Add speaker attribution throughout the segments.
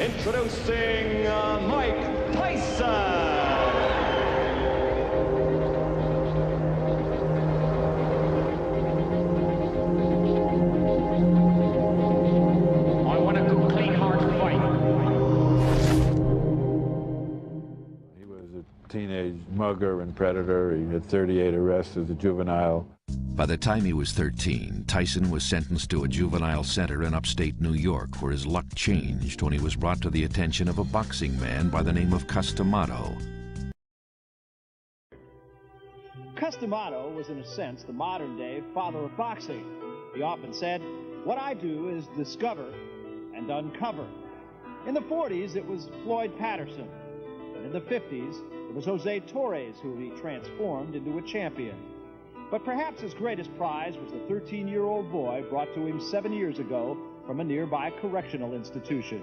Speaker 1: Introducing Mike Tyson.
Speaker 2: Teenage mugger and predator. He had 38 arrests as a juvenile.
Speaker 3: By the time he was 13, Tyson was sentenced to a juvenile center in upstate New York, where his luck changed when he was brought to the attention of a boxing man by the name of Customato.
Speaker 4: Customato was, in a sense, the modern-day father of boxing. He often said, "What I do is discover and uncover." In the 40s, it was Floyd Patterson. And in the 50s, it was Jose Torres who he transformed into a champion. But perhaps his greatest prize was the 13-year-old boy brought to him 7 years ago from a nearby correctional institution.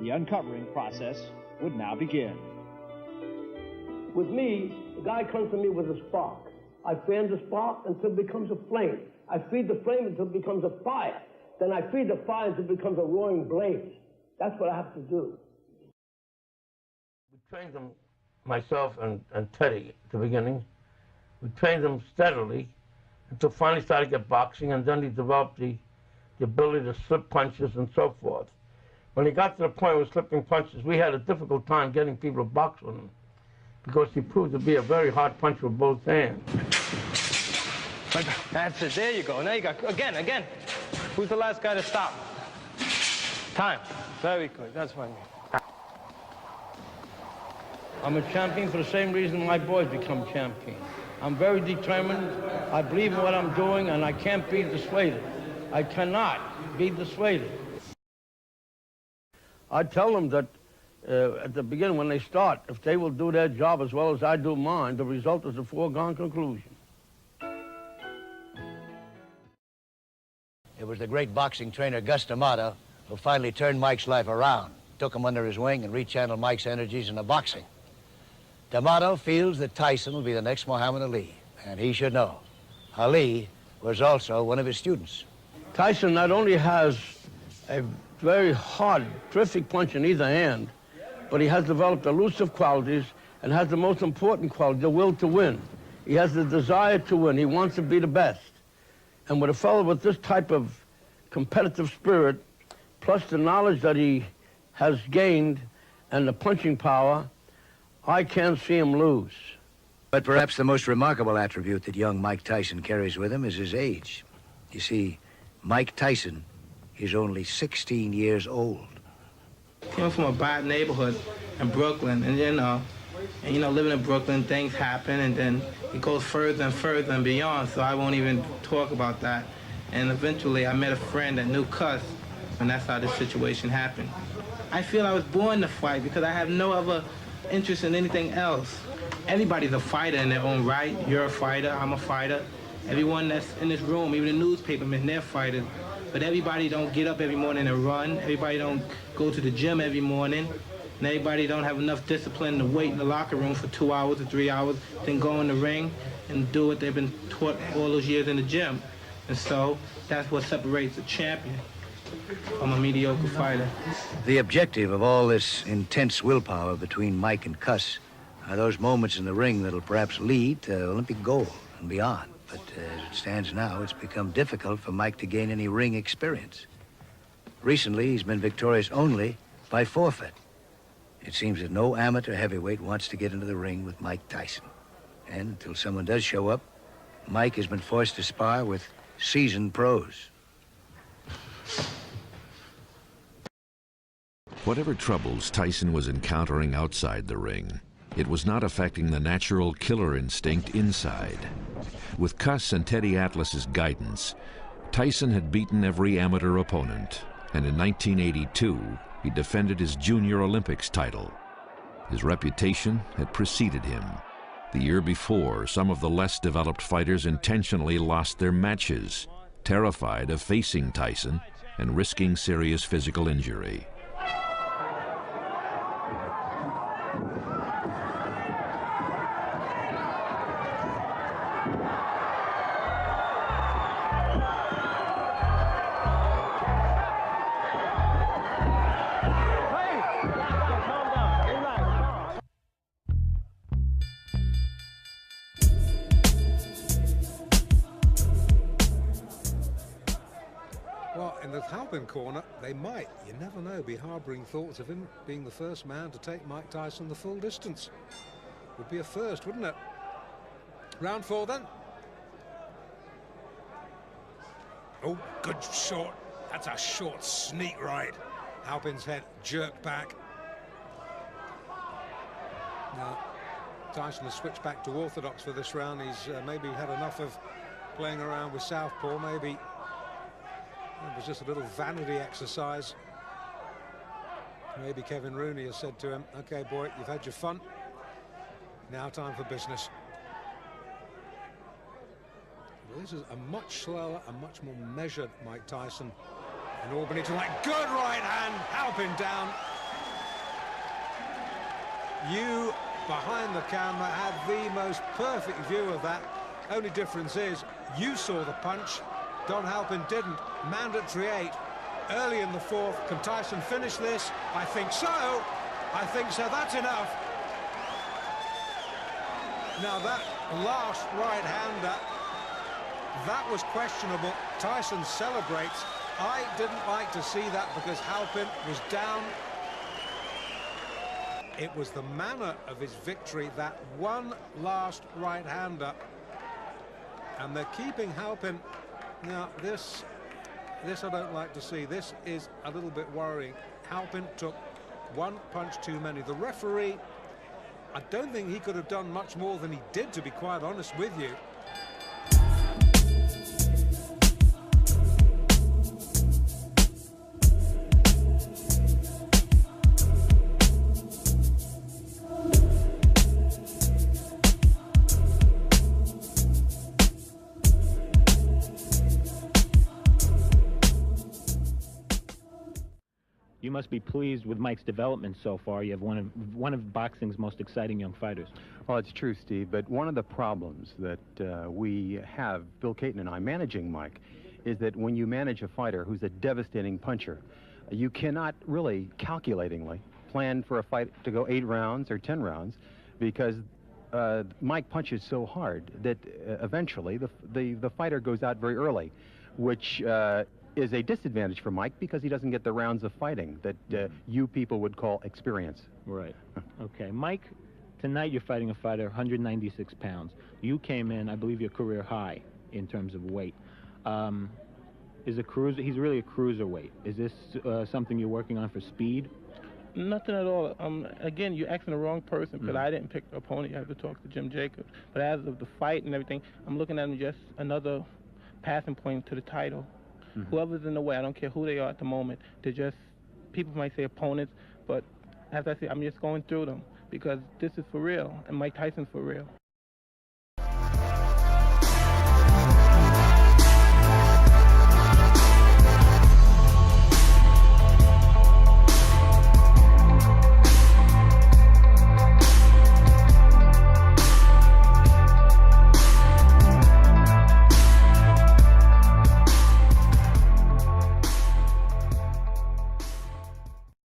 Speaker 4: The uncovering process would now begin.
Speaker 5: With me, the guy comes to me with a spark. I fan the spark until it becomes a flame. I feed the flame until it becomes a fire. Then I feed the fire until it becomes a roaring blaze. That's what I have to do.
Speaker 6: We trained them, myself and Teddy at the beginning. We trained him steadily until finally started to get boxing, and then he developed the ability to slip punches and so forth. When he got to the point with slipping punches, we had a difficult time getting people to box with him because he proved to be a very hard puncher with both hands.
Speaker 7: That's it. There you go. Now you got, again. Who's the last guy to stop? Time. Very good. That's what I mean.
Speaker 6: I'm a champion for the same reason my boys become champions. I'm very determined. I believe in what I'm doing, and I can't be dissuaded. I cannot be dissuaded. I tell them that at the beginning, when they start, if they will do their job as well as I do mine, the result is a foregone conclusion.
Speaker 8: It was the great boxing trainer, Gus D'Amato, who finally turned Mike's life around, took him under his wing, and rechanneled Mike's energies into boxing. D'Amato feels that Tyson will be the next Muhammad Ali, and he should know. Ali was also one of his students.
Speaker 6: Tyson not only has a very hard, terrific punch in either hand, but he has developed elusive qualities and has the most important quality, the will to win. He has the desire to win. He wants to be the best. And with a fellow with this type of competitive spirit, plus the knowledge that he has gained and the punching power, I can't see him lose.
Speaker 8: But perhaps the most remarkable attribute that young Mike Tyson carries with him is his age. You see, Mike Tyson is only 16 years old.
Speaker 7: Came from a bad neighborhood in Brooklyn, and living in Brooklyn, things happen, and then it goes further and further and beyond, so I won't even talk about that. And eventually I met a friend that knew Cuss, and that's how this situation happened. I feel I was born to fight because I have no other interest in anything else. Everybody's a fighter in their own right. You're a fighter, I'm a fighter. Everyone that's in this room, even the newspapermen, they're fighters. But everybody don't get up every morning and run. Everybody don't go to the gym every morning. And everybody don't have enough discipline to wait in the locker room for 2 hours or 3 hours, then go in the ring and do what they've been taught all those years in the gym. And so that's what separates a champion from a mediocre fighter.
Speaker 8: The objective of all this intense willpower between Mike and Cuss are those moments in the ring that'll perhaps lead to Olympic gold and beyond. But as it stands now, it's become difficult for Mike to gain any ring experience. Recently, he's been victorious only by forfeit. It seems that no amateur heavyweight wants to get into the ring with Mike Tyson. And until someone does show up, Mike has been forced to spar with seasoned pros.
Speaker 3: Whatever troubles Tyson was encountering outside the ring, it was not affecting the natural killer instinct inside. With Cuss and Teddy Atlas's guidance, Tyson had beaten every amateur opponent, and in 1982, he defended his Junior Olympics title. His reputation had preceded him. The year before, some of the less developed fighters intentionally lost their matches, terrified of facing Tyson and risking serious physical injury.
Speaker 9: Halpin corner, they might, you never know, be harbouring thoughts of him being the first man to take Mike Tyson the full distance. Would be a first, wouldn't it? Round 4 then. Oh, good shot. That's a short sneak right. Halpin's head jerked back. Now, Tyson has switched back to orthodox for this round. He's maybe had enough of playing around with southpaw. Maybe it was just a little vanity exercise. Maybe Kevin Rooney has said to him, okay, boy, you've had your fun. Now time for business. Well, this is a much slower, a much more measured Mike Tyson. And Albany tonight, good right hand, Halpin down. You, behind the camera, had the most perfect view of that. Only difference is, you saw the punch, Don Halpin didn't. Mandatory 8, early in the 4th. Can Tyson finish this? I think so. I think so, that's enough. Now that last right-hander, that was questionable. Tyson celebrates. I didn't like to see that because Halpin was down. It was the manner of his victory, that one last right-hander. And they're keeping Halpin. Now, this I don't like to see. This is a little bit worrying. Halpin took one punch too many. The referee, I don't think he could have done much more than he did, to be quite honest with you.
Speaker 10: You must be pleased with Mike's development so far. You have one of boxing's most exciting young fighters.
Speaker 11: Well, it's true, Steve, but one of the problems that we have, Bill Caton and I, managing Mike, is that when you manage a fighter who's a devastating puncher, you cannot really calculatingly plan for a fight to go 8 rounds or 10 rounds, because Mike punches so hard that eventually the fighter goes out very early, which is a disadvantage for Mike because he doesn't get the rounds of fighting that you people would call experience.
Speaker 10: Right. Okay. Mike, tonight you're fighting a fighter 196 pounds. You came in, I believe, your career high in terms of weight. He's really a cruiserweight. Is this something you're working on for speed?
Speaker 7: Nothing at all. Again, you're asking the wrong person, because I didn't pick the opponent. You have to talk to Jim Jacobs. But as of the fight and everything, I'm looking at him just another passing point to the title. Whoever's in the way, I don't care who they are at the moment. They're just, people might say opponents, but as I say, I'm just going through them because this is for real, and Mike Tyson's for real.